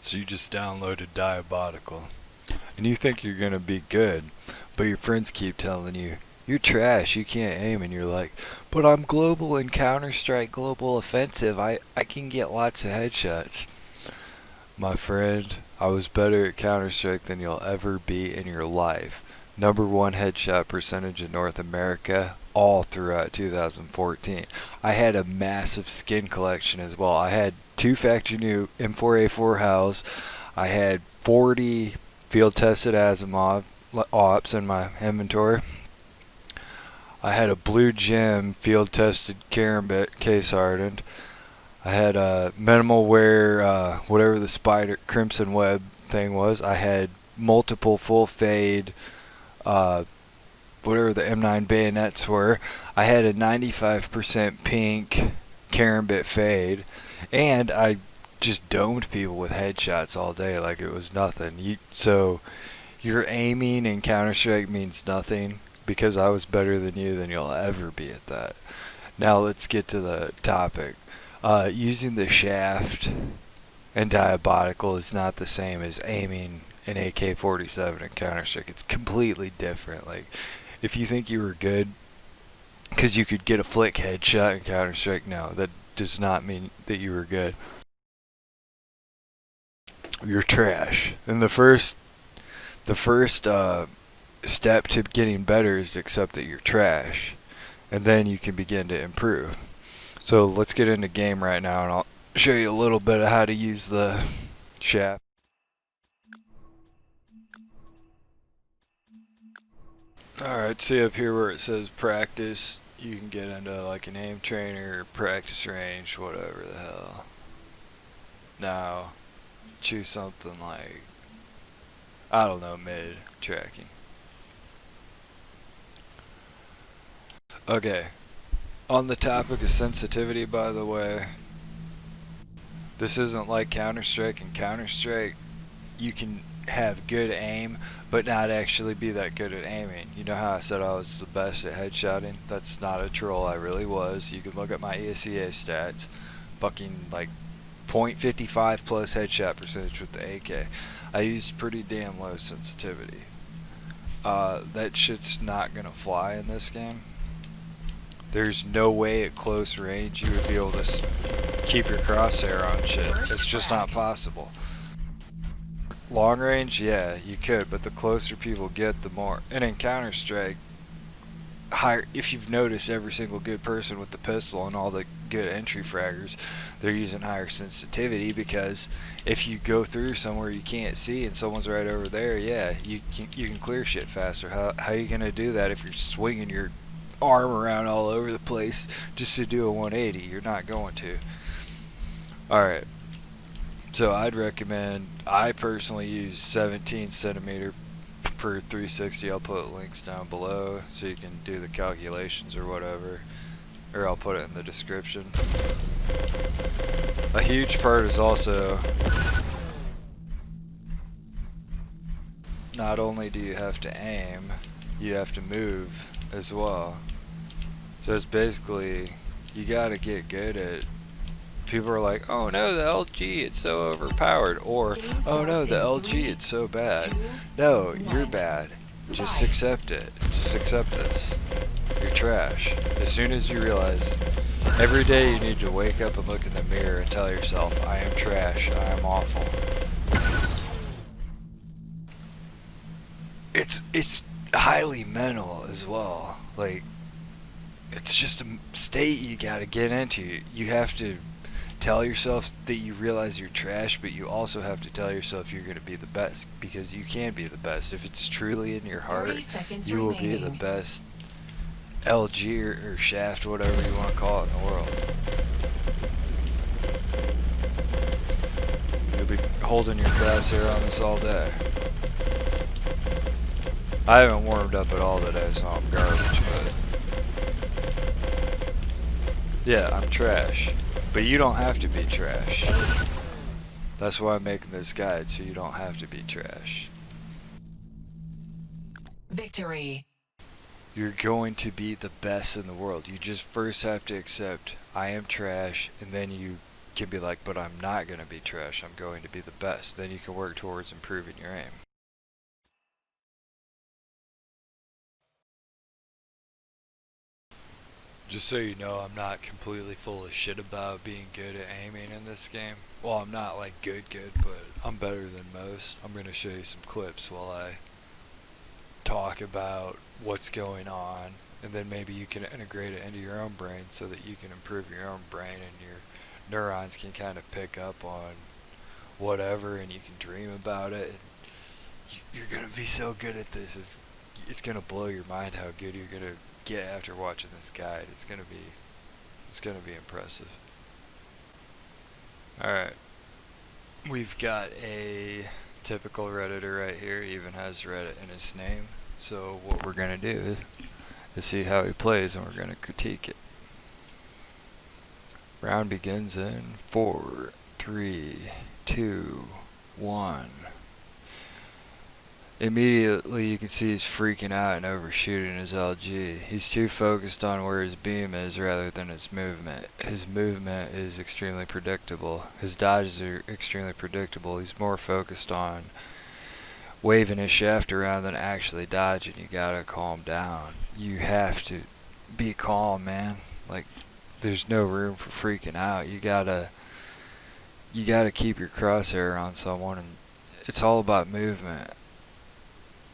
So you just downloaded Diabotical, and you think you're gonna be good, but your friends keep telling you, you're trash, you can't aim, and you're like, but I'm global in Counter-Strike Global Offensive, I can get lots of headshots. My friend, I was better at Counter-Strike than you'll ever be in your life. #1 headshot percentage in North America all throughout 2014. I had a massive skin collection as well. I had 2 factory new M4A4 Hows. I had 40 field tested Asimov ops in my inventory. I had a blue gem field tested Karambit case hardened. I had a minimal wear, whatever the spider crimson web thing was. I had multiple full fade, whatever the M9 bayonets were. I had a 95% pink Karambit fade, and I just domed people with headshots all day like it was nothing. So your aiming in Counter-Strike means nothing because I was better than you'll ever be at that. Now let's get to the topic. Using the shaft and Diabotical is not the same as aiming an AK-47 in Counter-Strike. It's completely different. Like, if you think you were good because you could get a flick headshot in Counter-Strike, no, that does not mean that you were good. You're trash. And the first step to getting better is to accept that you're trash, and then you can begin to improve. So let's get into game right now, and I'll show you a little bit of how to use the shaft. Alright, see up here where it says practice, you can get into like an aim trainer, practice range, whatever the hell. Now, choose something like, I don't know, mid tracking. Okay, on the topic of sensitivity, by the way, this isn't like Counter-Strike. In Counter-Strike, you can have good aim, but not actually be that good at aiming. You know how I said I was the best at headshotting? That's not a troll, I really was. You can look at my ESEA stats, fucking like .55 plus headshot percentage with the AK. I used pretty damn low sensitivity. That shit's not gonna fly in this game. There's no way at close range you would be able to keep your crosshair on shit. It's just not possible. Long range, yeah, you could, but the closer people get, the more. And in Counter-Strike, if you've noticed, every single good person with the pistol and all the good entry fraggers, they're using higher sensitivity, because if you go through somewhere you can't see and someone's right over there, yeah, you can clear shit faster. How are you gonna do that if you're swinging your arm around all over the place just to do a 180? You're not going to. Alright, so I'd recommend, I personally use 17 centimeter per 360. I'll put links down below so you can do the calculations or whatever, or I'll put it in the description. A huge part is also, not only do you have to aim, you have to move as well. So it's basically, you gotta get good at, people are like, oh no, the LG, it's so overpowered, or oh no, the LG, it's so bad. No, you're bad. Just accept it. Just accept this. You're trash. As soon as you realize, every day you need to wake up and look in the mirror and tell yourself, I am trash, I am awful. It's highly mental as well. Like, it's just a state you gotta get into. You have to tell yourself that you realize you're trash, but you also have to tell yourself you're going to be the best, because you can be the best. If it's truly in your heart, you will be the best LG or shaft, whatever you want to call it, in the world. You'll be holding your crosshair on this all day. I haven't warmed up at all today, so I'm garbage, but yeah, I'm trash. But you don't have to be trash. That's why I'm making this guide, so you don't have to be trash. Victory. You're going to be the best in the world. You just first have to accept, I am trash, and then you can be like, but I'm not going to be trash, I'm going to be the best. Then you can work towards improving your aim. Just so you know, I'm not completely full of shit about being good at aiming in this game. Well, I'm not like good, but I'm better than most. I'm going to show you some clips while I talk about what's going on, and then maybe you can integrate it into your own brain so that you can improve your own brain and your neurons can kind of pick up on whatever, and you can dream about it. And you're going to be so good at this. It's going to blow your mind how good you're going to get after watching this guide. It's going to be impressive. Alright, we've got a typical Redditor right here, he even has Reddit in his name. So what we're going to do is see how he plays, and we're going to critique it. Round begins in 4, 3, 2, 1. Immediately you can see he's freaking out and overshooting his LG. He's too focused on where his beam is rather than his movement. His movement is extremely predictable. His dodges are extremely predictable. He's more focused on waving his shaft around than actually dodging. You gotta calm down. You have to be calm, man. Like, there's no room for freaking out. You gotta keep your crosshair on someone, and it's all about movement.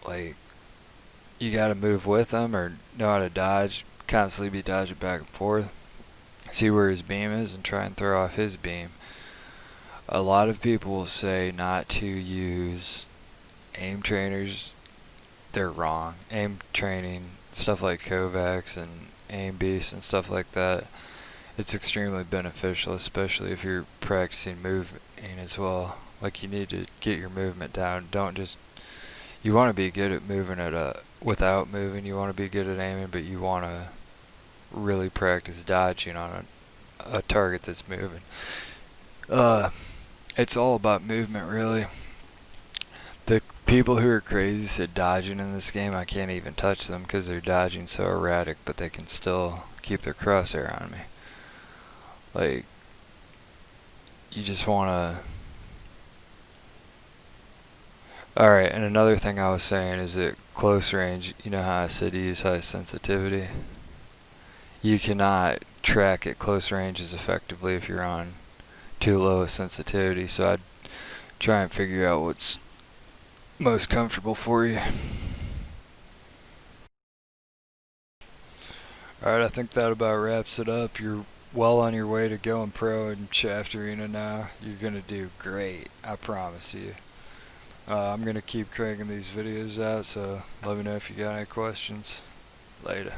Like, you gotta move with them or know how to dodge, constantly be dodging back and forth, see where his beam is and try and throw off his beam. A lot of people will say not to use aim trainers. They're wrong. Aim training, stuff like Kovacs and Aim Beast and stuff like that, it's extremely beneficial, especially if you're practicing moving as well. Like, you need to get your movement down. Don't just, you want to be good at moving without moving. You want to be good at aiming, but you want to really practice dodging on a target that's moving. It's all about movement, really. The people who are crazy at dodging in this game, I can't even touch them because they're dodging so erratic, but they can still keep their crosshair on me. Like, you just want to... Alright, and another thing I was saying is at close range, you know how I said to use high sensitivity? You cannot track at close range as effectively if you're on too low a sensitivity, so I'd try and figure out what's most comfortable for you. Alright, I think that about wraps it up. You're well on your way to going pro in Shaft Arena now. You're going to do great, I promise you. I'm going to keep cranking these videos out, so let me know if you got any questions. Later.